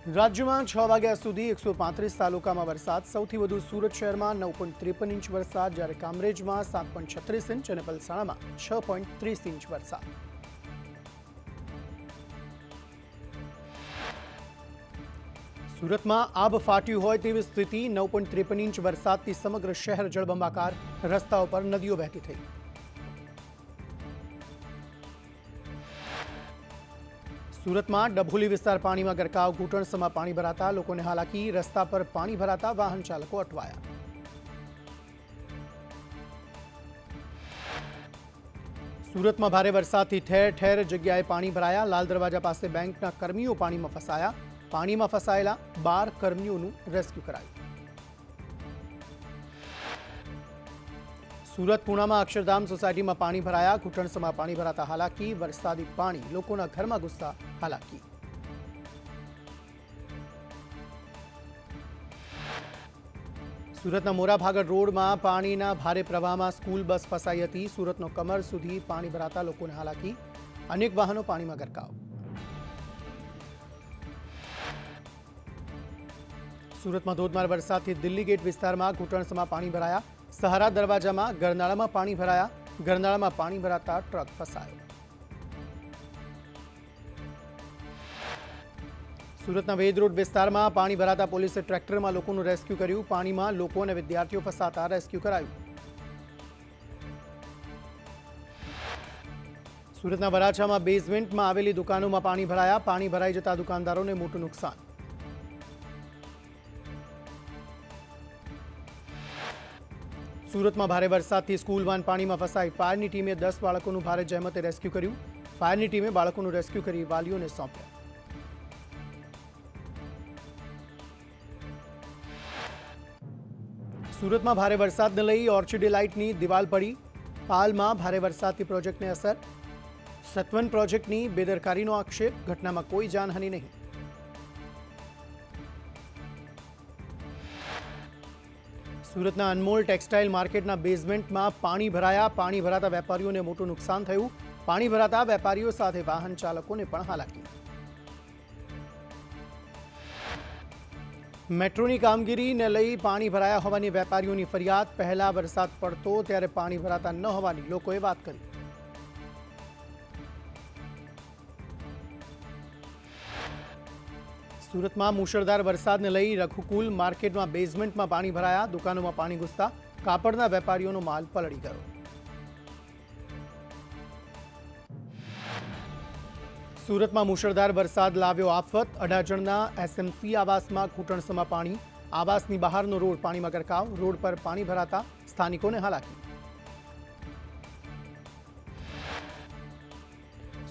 રાજ્યમાં 6 વાગ્યા સુધી 135 તાલુકામાં વરસાદ. સૌથી વધુ સુરત શહેરમાં 9.53 ઇંચ વરસાદ, જ્યારે કામરેજમાં 7.36 ઇંચ અને પલસાણામાં 6.30 ઇંચ વરસાદ. સુરતમાં આબ ફાટ્યું હોય તેવી સ્થિતિ. 9.53 ઇંચ વરસાદથી સમગ્ર શહેર જળબંબાકાર. રસ્તાઓ પર નદીઓ વહેતી થઈ. સુરતમાં ડભોલી વિસ્તાર પાણીમાં ગરકાવ. ઘૂંટણસમાં પાણી ભરાતા લોકોને હાલાકી. રસ્તા પર પાણી ભરાતા વાહન ચાલકો અટવાયા. સુરતમાં ભારે વરસાદથી ઠેર ઠેર જગ્યાએ પાણી ભરાયા. લાલ દરવાજા પાસે બેંકના કર્મીઓ પાણીમાં ફસાયા. પાણીમાં ફસાયેલા 12 કર્મીઓનું રેસ્ક્યુ કરાયું. સુરત પૂણામાં અક્ષરધામ સોસાયટીમાં પાણી ભરાયા. ઘૂંટણસમાં પાણી ભરાતા હાલાકી. વરસાદી પાણી લોકોના ઘરમાં ઘૂસતા હાલાકી. સુરતના મોરાભાગળ રોડમાં પાણીના ભારે પ્રવાહમાં સ્કૂલ બસ ફસાઈ હતી. સુરતનો કમર સુધી પાણી ભરાતા લોકોને હાલાકી. અનેક વાહનો પાણીમાં ગરકાવ. સુરતમાં ધોધમાર વરસાદથી દિલ્હી ગેટ વિસ્તારમાં ઘૂંટણસમાં પાણી ભરાયા. સહારા દરવાજામાં ગરનાળામાં પાણી ભરાયા. ગરનાળામાં પાણી ભરાતા ટ્રક ફસાયો. સુરતના વેદ રોડ વિસ્તારમાં પાણી ભરાતા પોલીસે ટ્રેક્ટરમાં લોકોનું રેસ્ક્યુ કર્યું. પાણીમાં લોકો અને વિદ્યાર્થીઓ ફસાતા રેસ્ક્યુ કરાયું. સુરતના વરાછામાં બેઝમેન્ટમાં આવેલી દુકાનોમાં પાણી ભરાયા. પાણી ભરાઈ જતા દુકાનદારોને મોટું નુકસાન. સુરતમાં ભારે વરસાદથી સ્કૂલ વાન પાણીમાં ફસાઈ. ફાયરની ટીમે 10 બાળકોનું ભારે જહેમતે રેસ્ક્યુ કર્યું. ફાયરની ટીમે બાળકોનું રેસ્ક્યુ કરી વાલીઓને સોંપ્યા. સુરતમાં ભારે વરસાદને લઈ ઓર્ચિડ લાઇટની દિવાલ પડી. પાલમાં ભારે વરસાદથી પ્રોજેક્ટને અસર. સત્વન પ્રોજેક્ટની બેદરકારીનો આક્ષેપ. ઘટનામાં કોઈ જાનહાનિ નહીં. સુરતના અનમોલ ટેક્સટાઇલ માર્કેટના બેઝમેન્ટમાં પાણી ભરાયા. પાણી ભરાતા વેપારીઓને મોટું નુકસાન થયું. પાણી ભરાતા વેપારીઓ સાથે વાહન ચાલકોને પણ હાલાકી. મેટ્રોની કામગીરીને લઈ પાણી ભરાયા હોવાની વેપારીઓની ફરિયાદ. પહેલા વરસાદ પડતો ત્યારે પાણી ભરાતા ન હોવાની લોકોએ વાત કરી. સુરતમાં મુશળધાર વરસાદને લઈ રઘુકુલ માર્કેટમાં બેઝમેન્ટમાં પાણી ભરાયા. દુકાનોમાં પાણી ઘૂસતા કાપડના વેપારીઓનો માલ પલળી ગયો. સુરતમાં મુશળધાર વરસાદ લાવ્યો આફત. અડાજણના એસએમસી આવાસમાં ઘૂંટણસમાં પાણી. આવાસની બહારનો રોડ પાણીમાં ગરકાવ. રોડ પર પાણી ભરાતા સ્થાનિકોને હાલાકી.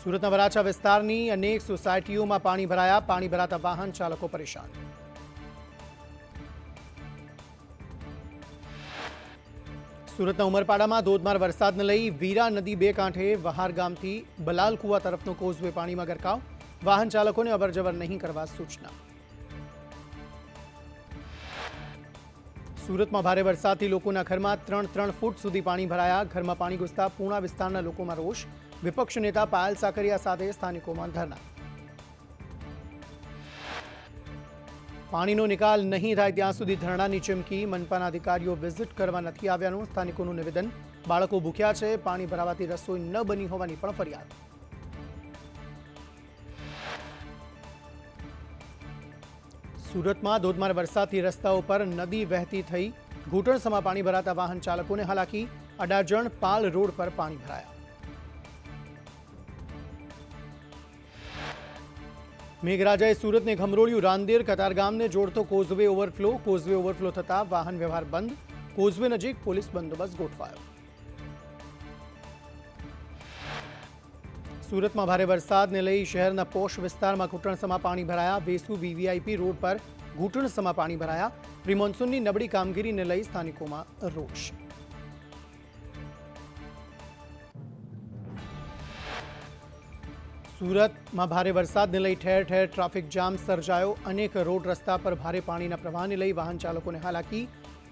સુરતના વરાછા વિસ્તારની અનેક સોસાયટીઓમાં પાણી ભરાયા. પાણી ભરાતા વાહન ચાલકો પરેશાન. સુરતના ઉમરપાડામાં ધોધમાર વરસાદને લઈ વીરા નદી બે કાંઠે વહાર ગામથી બલાલકુવા તરફનો કોઝવે પાણીમાં ગરકાવ. વાહન ચાલકોને અવરજવર નહીં કરવા સૂચના. સુરતમાં ભારે વરસાદથી લોકોના ઘરમાં 3 ફૂટ સુધી પાણી ભરાયા. ઘરમાં પાણી ઘૂસતા પૂણા વિસ્તારના લોકોમાં રોષ. વિપક્ષ નેતા પાયલ સાકરિયા સાથે સ્થાનિકોમાં ધરણા. પાણીનો નિકાલ નહીં થાય ત્યાં સુધી ધરણાની ચીમકી. મનપાના અધિકારીઓ વિઝિટ કરવા નથી આવ્યાનું સ્થાનિકોનું નિવેદન. બાળકો ભૂખ્યા છે. પાણી ભરાવાથી રસોઈ ન બની હોવાની પણ ફરિયાદ. સુરતમાં ધોધમાર વરસાદથી રસ્તાઓ પર નદી વહેતી થઈ. ઘૂંટણસમાં પાણી ભરાતા વાહન ચાલકોને હાલાકી. અડાજણ પાલ રોડ પર પાણી ભરાયા. મેઘરાજાએ સુરતને ઘમરોળ્યું. રાંદેર કતારગામને જોડતો કોઝવે ઓવરફ્લો. કોઝવે ઓવરફ્લો થતા વાહન વ્યવહાર બંધ. કોઝવે નજીક પોલીસ બંદોબસ્ત ગોઠવાયો. સુરતમાં ભારે વરસાદને લઈ શહેરના પોશ વિસ્તારમાં ઘૂંટણસમાં પાણી ભરાયા. વેસુ વીવીઆઈપી રોડ પર ઘૂંટણસમાં પાણી ભરાયા. પ્રિમોન્સૂનની નબળી કામગીરીને લઈ સ્થાનિકોમાં રોષ. સુરતમાં ભારે વરસાદને લઈ ઠેર ઠેર ટ્રાફિક જામ સર્જાયો. અનેક રોડ રસ્તા પર ભારે પાણીના પ્રવાહને લઈ વાહન ચાલકોને હાલાકી.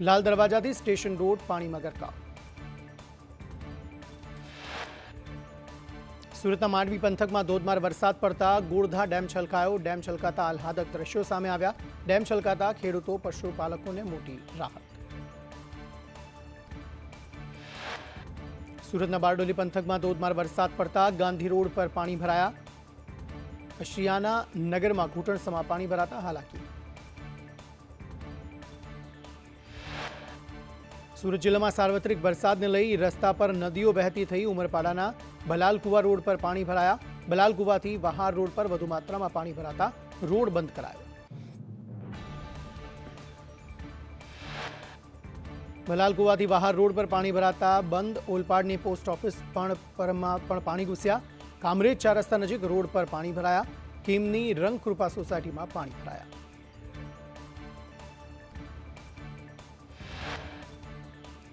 લાલ દરવાજાથી સ્ટેશન રોડ પાણીમાં ગરકાવ. સુરતના માંડવી પંથકમાં ધોધમાર વરસાદ પડતા ગોળધા ડેમ છલકાયો. ડેમ છલકાતા આહલાદક દ્રશ્યો સામે આવ્યા. ડેમ છલકાતા ખેડૂતો પશુપાલકોને મોટી રાહત. સુરતના બારડોલી પંથકમાં ધોધમાર વરસાદ પડતા ગાંધી રોડ પર પાણી ભરાયા. અશિયાના નગરમાં ઘૂંટણસમાં પાણી ભરાતા હાલાકી. સુરત જિલ્લામાં સાર્વત્રિક વરસાદને લઈ રસ્તા પર નદીઓ વહેતી થઈ. ઉમરપાડાના બલાલકુવા રોડ પર પાણી ભરાયા. બલાલકુવાથી વહાર રોડ પર વધુ માત્રામાં પાણી ભરાતા રોડ બંધ કરાયો. બલાલકુવાથી વહાર રોડ પર પાણી ભરાતા બંધ. ઓલપાડની પોસ્ટ ઓફિસ પણ પાણી ઘૂસ્યા. કામરેજ 4 રસ્તા નજીક રોડ પર પાણી ભરાયા. કેમની રંગકૃપા સોસાયટીમાં પાણી ભરાયા.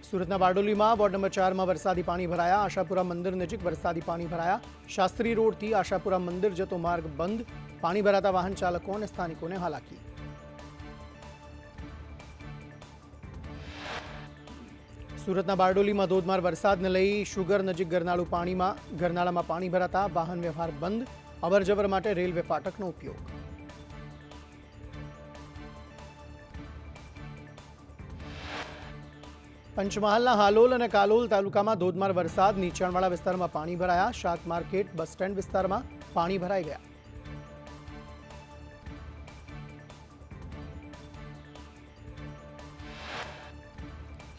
સુરતના બારડોલીમાં વોર્ડ નંબર 4માં વરસાદી પાણી ભરાયા. આશાપુરા મંદિર નજીક વરસાદી પાણી ભરાયા. શાસ્ત્રી રોડથી આશાપુરા મંદિર જતો માર્ગ બંધ. પાણી ભરાતા વાહન ચાલકો અને સ્થાનિકોને હાલાકી. સુરતના બારડોલીમાં ધોધમાર વરસાદને લઈ શુગર નજીક ગરનાળામાં પાણી ભરાતા વાહન વ્યવહાર બંધ. અવરજવર માટે રેલવે ફાટકનો ઉપયોગ. પંચમહાલના હાલોલ અને કાલોલ તાલુકામાં ધોધમાર વરસાદ. નીચાણવાળા વિસ્તારમાં પાણી ભરાયા. શાક માર્કેટ બસ સ્ટેન્ડ વિસ્તારમાં પાણી ભરાઈ ગયા.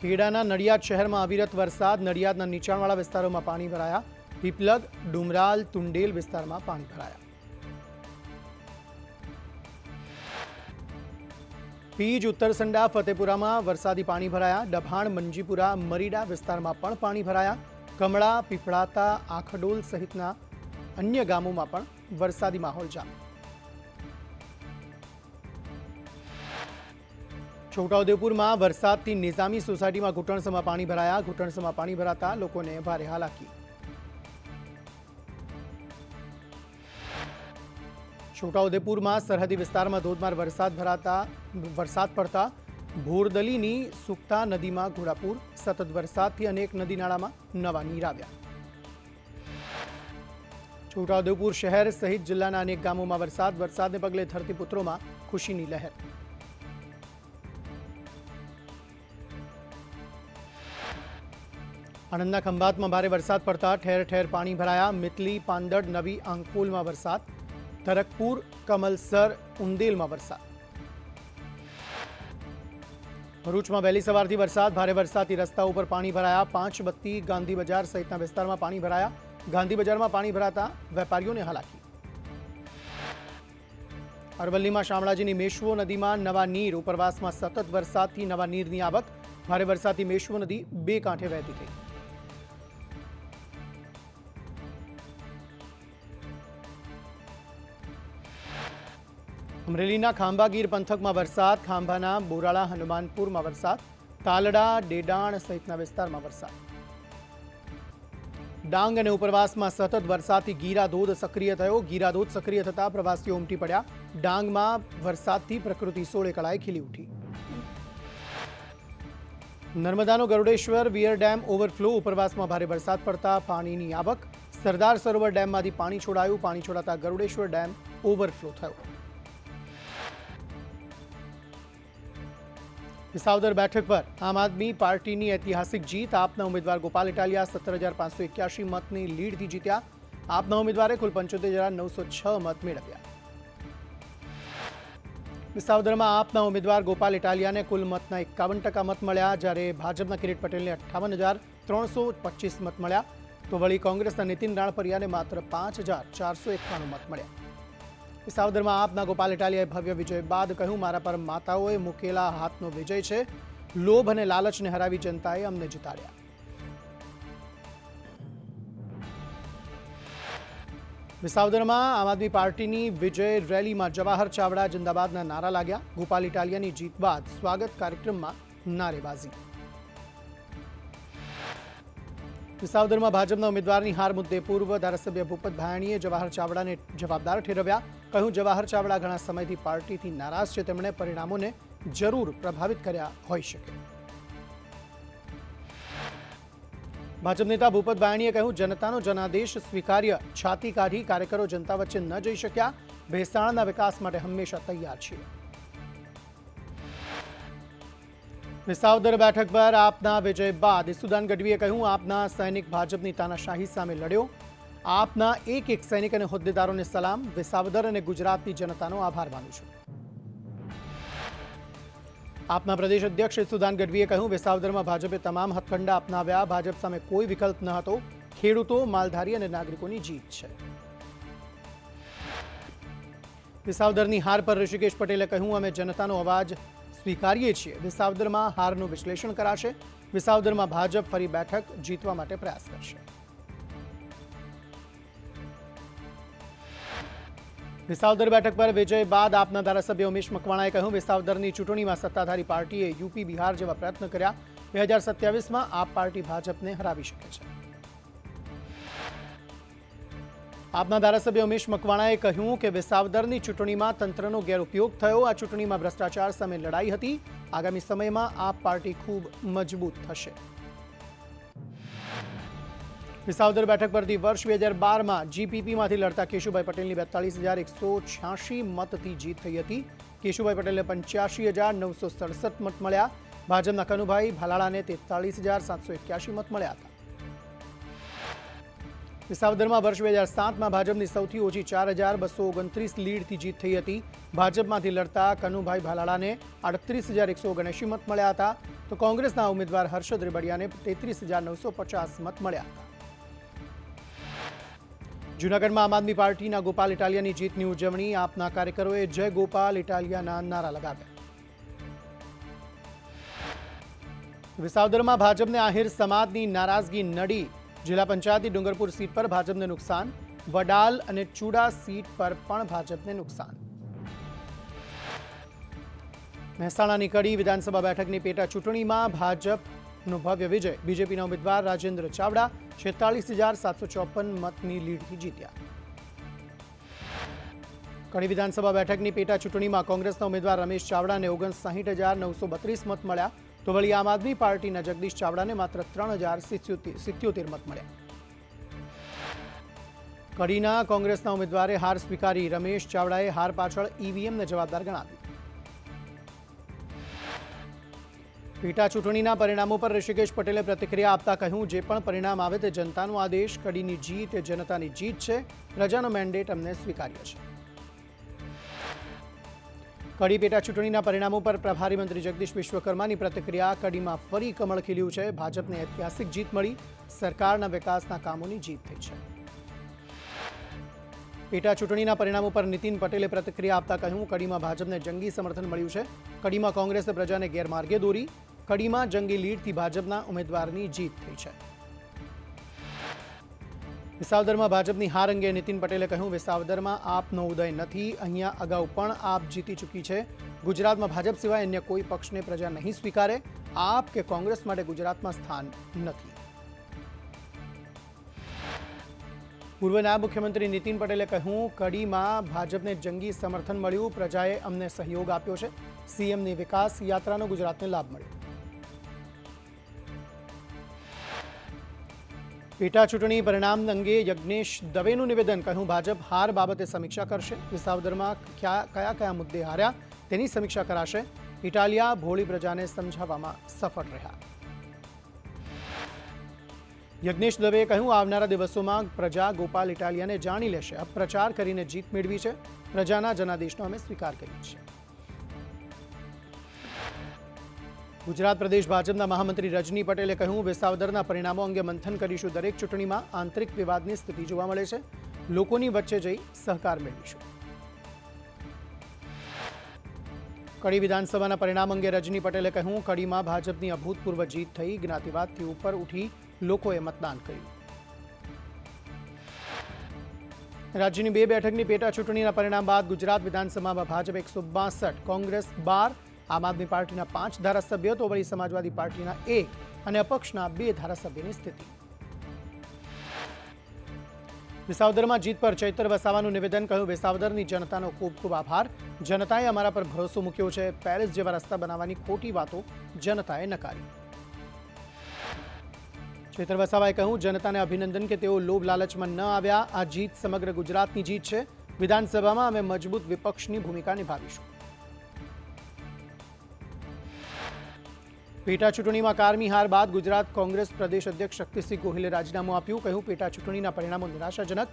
ખેડાના નડિયાદ શહેરમાં અવિરત વરસાદ. નડિયાદના નીચાણવાળા વિસ્તારોમાં પાણી ભરાયા. પીપલગ, ડુમરાલ, તુંડેલ વિસ્તારમાં પાણી ભરાયા. પીજ, ઉત્તરસંડા, ફતેપુરામાં વરસાદી પાણી ભરાયા. ડભાણ, મંજીપુરા, મરીડા વિસ્તારમાં પણ પાણી ભરાયા. કમળા, પીપળાતા, આખડોલ સહિતના અન્ય ગામોમાં પણ વરસાદી માહોલ જામ્યો. છોટાઉદેપુરમાં વરસાદથી નિઝામી સોસાયટીમાં ઘૂંટણસમાં પાણી ભરાયા. ઘૂંટણસમાં પાણી ભરાતા લોકોને ભારે હાલાકી. છોટાઉદેપુરમાં સરહદી વિસ્તારમાં ધોધમાર વરસાદ પડતા ભોરદલીની સુકતા નદીમાં ઘોડાપૂર. સતત વરસાદથી અનેક નદી નાળામાં નવા નીર આવ્યા. છોટાઉદેપુર શહેર સહિત જિલ્લાના અનેક ગામોમાં વરસાદને પગલે ધરતીપુત્રોમાં ખુશીની લહેર. આણંદના ખંભાતમાં ભારે વરસાદ પડતા ઠેર ઠેર પાણી ભરાયા. મિતલી, પાંદડ, નવી આંકોલમાં વરસાદ. તરકપુર, કમલસર, ઉંદેલમાં વરસાદ. ભરૂચમાં વહેલી સવારથી વરસાદ. ભારે વરસાદથી રસ્તા ઉપર પાણી ભરાયા. 5 બત્તી, ગાંધી બજાર સહિતના વિસ્તારમાં પાણી ભરાયા. ગાંધી બજારમાં પાણી ભરાતા વેપારીઓને હાલાકી. અરવલ્લીમાં શામળાજીની મેશ્વો નદીમાં નવા નીર. ઉપરવાસમાં સતત વરસાદથી નવા નીરની આવક. ભારે વરસાદથી મેશ્વો નદી 2 કાંઠે વહેતી થઈ. અમરેલીના ખાંભાગીર પંથકમાં વરસાદ. ખાંભાના બોરાળા, હનુમાનપુરમાં વરસાદ. તાલડા, ડેડાણ સહિતના વિસ્તારમાં વરસાદ. ડાંગ અને ઉપરવાસમાં સતત વરસાદથી ગીરાધોધ સક્રિય થયો. ગીરાધોધ સક્રિય થતા પ્રવાસીઓ ઉમટી પડ્યા. ડાંગમાં વરસાદથી પ્રકૃતિ સોળે કળાએ ખીલી ઉઠી. નર્મદાનો ગરુડેશ્વર વિયર ડેમ ઓવરફ્લો. ઉપરવાસમાં ભારે વરસાદ પડતા પાણીની આવક. સરદાર સરોવર ડેમમાંથી પાણી છોડાયું. પાણી છોડાતા ગરુડેશ્વર ડેમ ઓવરફ્લો થયો. વિસાવદર બેઠક પર આમ આદમી પાર્ટીની ઐતિહાસિક જીત. આપના ઉમેદવાર ગોપાલ ઇટાલિયા 17,581 મતની લીડથી જીત્યા. આપના ઉમેદવારે કુલ 75,906 મત મેળવ્યા. વિસાવદરમાં આપના ઉમેદવાર ગોપાલ ઇટાલિયાને કુલ મતના 51% મત મળ્યા, જ્યારે ભાજપના કિરીટ પટેલને 58,325 મત મળ્યા. તો વળી કોંગ્રેસના નીતિન રાણપરિયાને માત્ર 5,491 મત મળ્યા. વિસાવદરમાં આપના ગોપાલ ઇટાલિયાએ ભવ્ય વિજય બાદ કહ્યું, મારા પર માતાઓએ મૂકેલા હાથનો વિજય છે. લોભ અને લાલચને હરાવી જનતાએ અમને જીતાડ્યા. વિસાવદરમાં આમ આદમી પાર્ટીની વિજય રેલીમાં જવાહર ચાવડા જિંદાબાદના નારા લાગ્યા. ગોપાલ ઇટાલિયાની જીત બાદ સ્વાગત કાર્યક્રમમાં નારેબાજી. વિસાવદરમાં ભાજપના ઉમેદવારની હાર મુદ્દે પૂર્વ ધારાસભ્ય ભૂપત ભાયાણીએ જવાહર ચાવડાને જવાબદાર ઠેરવ્યા. કહ્યું, જવાહર ચાવડા ઘણા સમયથી પાર્ટીથી નારાજ છે. તેમણે પરિણામોને જરૂર પ્રભાવિત કર્યા હોઈ શકે. ભાજપ નેતા ભૂપત બાયણીએ કહ્યું, જનતાનો જનાદેશ સ્વીકાર્ય. છાતી કાઢી કાર્યકરો જનતા વચ્ચે ન જઈ શક્યા. ભેસાણના વિકાસ માટે હંમેશા તૈયાર છીએ. વિસાવદર બેઠક પર આપના વિજય બાદ ઈસુદાન ગઢવીએ કહ્યું, આપના સૈનિક ભાજપની તાનાશાહી સામે લડ્યો. આપના એક એક સૈનિક અને હોદ્દેદારોને સલામ. વિસાવદર અને ગુજરાતની જનતાનો આભાર માનું છું. આપના પ્રદેશ અધ્યક્ષ ઈસુદાન ગઢવીએ કહ્યું, વિસાવદરમાં ભાજપે તમામ હથકંડા અપનાવ્યા. ભાજપ સામે કોઈ વિકલ્પ ન હતો. ખેડૂતો, માલધારી અને નાગરિકોની જીત છે. વિસાવદરની હાર પર ઋષિકેશ પટેલે કહ્યું, અમે જનતાનો અવાજ સ્વીકારીએ છીએ. વિસાવદરમાં હારનું વિશ્લેષણ કરાશે. વિસાવદરમાં ભાજપ ફરી બેઠક જીતવા માટે પ્રયાસ કરશે. વિસાવદર બેઠક પર વિજય બાદ આપના ધારાસભ્ય ઉમેશ મકવાણાએ કહ્યું, વિસાવદરની ચૂંટણીમાં સત્તાધારી પાર્ટીએ યુપી, બિહાર જેવા પ્રયત્ન કર્યા. 2027માં આપ પાર્ટી ભાજપને હરાવી શકે છે. આપના ધારાસભ્ય ઉમેશ મકવાણાએ કહ્યું કે વિસાવદરની ચૂંટણીમાં તંત્રનો ગેરઉપયોગ થયો. આ ચૂંટણીમાં ભ્રષ્ટાચાર સામે લડાઈ હતી. આગામી સમયમાં આપ પાર્ટી ખૂબ મજબૂત થશે. વિસાવદર બેઠક પરથી વર્ષ 2012માં જીપીપીમાંથી લડતા કેશુભાઈ પટેલની 42,186 મતથી જીત થઈ હતી. કેશુભાઈ પટેલને 85,967 મત મળ્યા. ભાજપના કનુભાઈ ભાલાળાને 43,781 મત મળ્યા હતા. વિસાવદરમાં વર્ષ 2007માં ભાજપની સૌથી ઓછી 4,229 લીડથી જીત થઈ હતી. ભાજપમાંથી લડતા કનુભાઈ ભાલાળાને 38,179 મત મળ્યા હતા. તો કોંગ્રેસના ઉમેદવાર હર્ષદ રેબડિયાને 33,950 મત મળ્યા હતા. જૂનાગઢમાં આમ આદમી પાર્ટીના ગોપાલ ઇટાલિયાની જીતની ઉજવણી. આપના કાર્યકરોએ જય ગોપાલ ઇટાલિયાના નારા લગાવ્યા. વિસાવદરમાં ભાજપને આહિર સમાજની નારાજગી નડી. જિલ્લા પંચાયતની ડુંગરપુર સીટ પર ભાજપને નુકસાન. વડાલ અને ચુડા સીટ પર પણ ભાજપને નુકસાન. મહેસાણાની કડી વિધાનસભા બેઠકની પેટા ચૂંટણીમાં ભાજપનો ભવ્ય વિજય. બીજેપીના ઉમેદવાર રાજેન્દ્ર ચાવડા 46,754 મતની લીડથી જીત્યા. કડી વિધાનસભા બેઠકની પેટા ચૂંટણીમાં કોંગ્રેસના ઉમેદવાર રમેશ ચાવડાને 59,932 મત મળ્યા. તો વળી આમ આદમી પાર્ટીના જગદીશ ચાવડાને માત્ર 3,077 મત મળ્યા. કડીના કોંગ્રેસના ઉમેદવારે હાર સ્વીકારી. રમેશ ચાવડાએ હાર પાછળ ઈવીએમને જવાબદાર ગણાવ્યું. પેટા ચૂંટણીના પરિણામો પર ઋષિકેશ પટેલે પ્રતિક્રિયા આપતા કહ્યું, જે પણ પરિણામ આવે તે જનતાનો આદેશ. કડીની જીત એ જનતાની જીત છે. પ્રજાનો મેન્ડેટ અમને સ્વીકાર્ય છે. કડી પેટા ચૂંટણીના પરિણામો પર પ્રભારી મંત્રી જગદીશ વિશ્વકર્માની પ્રતિક્રિયા. કડીમાં ફરી કમળ ખીલ્યું છે. ભાજપને ઐતિહાસિક જીત મળી. સરકારના વિકાસના કામોની જીત થઈ છે. પેટા ચૂંટણીના પરિણામો પર નીતિન પટેલે પ્રતિક્રિયા આપતા કહ્યું, કડીમાં ભાજપને જંગી સમર્થન મળ્યું છે. કડીમાં કોંગ્રેસે પ્રજાને ગેરમાર્ગે દોરી. કડીમાં જંગી લીડથી ભાજપના ઉમેદવારની જીત થઈ છે. વિસાવદરમાં ભાજપની હાર અંગે નીતિન પટેલે કહ્યું, વિસાવદરમાં આપનો ઉદય નથી. અહીંયા અગાઉ પણ આપ જીતી ચૂકી છે. ગુજરાતમાં ભાજપ સિવાય અન્ય કોઈ પક્ષને પ્રજા નહીં સ્વીકારે. આપ કે કોંગ્રેસ માટે ગુજરાતમાં સ્થાન નથી. પૂર્વ નાયબ મુખ્યમંત્રી નીતિન પટેલે કહ્યું, કડીમાં ભાજપને જંગી સમર્થન મળ્યું. પ્રજાએ અમને સહયોગ આપ્યો છે. સીએમની વિકાસ યાત્રાનો ગુજરાતને લાભ મળ્યો. પેટા ચૂંટણી પરિણામ અંગે યજ્ઞેશ દવેનું નિવેદન. કહ્યું, ભાજપ હાર બાબતે સમીક્ષા કરશે. વિસાવદરમાં કયા મુદ્દે હાર્યા તેની સમીક્ષા કરાશે. ઇટાલિયા ભોળી પ્રજાને સમજાવવામાં સફળ રહ્યા. યજ્ઞેશ દવેએ કહ્યું, આવનારા દિવસોમાં પ્રજા ગોપાલ ઇટાલિયાને જાણી લેશે. અપપ્રચાર કરીને જીત મેળવી છે. પ્રજાના જનાદેશનો અમે સ્વીકાર કર્યો છે. ગુજરાત પ્રદેશ ભાજપના મહામંત્રી રજની પટેલે કહ્યું, વિસાવદરના પરિણામો અંગે મંથન કરીશું. દરેક ચૂંટણીમાં આંતરિક વિવાદની સ્થિતિ જોવા મળે છે. લોકોની વચ્ચે જઈ સહકાર મેળવીશું. કડી વિધાનસભાના પરિણામ અંગે રજની પટેલે કહ્યું, કડીમાં ભાજપની અભૂતપૂર્વ જીત થઈ. જ્ઞાતિવાદથી ઉપર ઉઠી લોકોએ મતદાન કર્યું. રાજ્યની 2 બેઠકની પેટા ચૂંટણીના પરિણામ બાદ ગુજરાત વિધાનસભામાં ભાજપ 162, કોંગ્રેસ 12, આમ આદમી પાર્ટીના 5 ધારાસભ્યો, તો વળી સમાજવાદી પાર્ટીના 1 અને અપક્ષના 2 ધારાસભ્યની સ્થિતિ. વિસાવદરમાં જીત પર ચૈતર વસાવાનું નિવેદન. કહ્યું, વિસાવદરની જનતાનો ખૂબ ખૂબ આભાર. જનતાએ અમારા પર ભરોસો મૂક્યો છે. પેરિસ જેવા રસ્તા બનાવવાની ખોટી વાતો જનતાએ નકારી. ચેતર વસાવાએ કહ્યું, જનતાને અભિનંદન કે તેઓ લોભ લાલચમાં ન આવ્યા. આ જીત સમગ્ર ગુજરાતની જીત છે. વિધાનસભામાં અમે મજબૂત વિપક્ષની ભૂમિકા નિભાવીશું. પેટા ચૂંટણીમાં કારમી હાર બાદ ગુજરાત કોંગ્રેસ પ્રદેશ અધ્યક્ષ શક્તિસિંહ ગોહિલે રાજીનામું આપ્યું. કહ્યું, પેટા ચૂંટણીના પરિણામો નિરાશાજનક.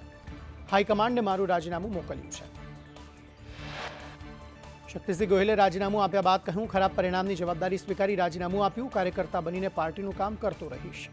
હાઈકમાન્ડે મારું રાજીનામું મોકલ્યું છે. શક્તિસિંહ ગોહિલે રાજીનામું આપ્યા બાદ કહ્યું, ખરાબ પરિણામની જવાબદારી સ્વીકારી રાજીનામું આપ્યું. કાર્યકર્તા બનીને પાર્ટીનું કામ કરતો રહીશ.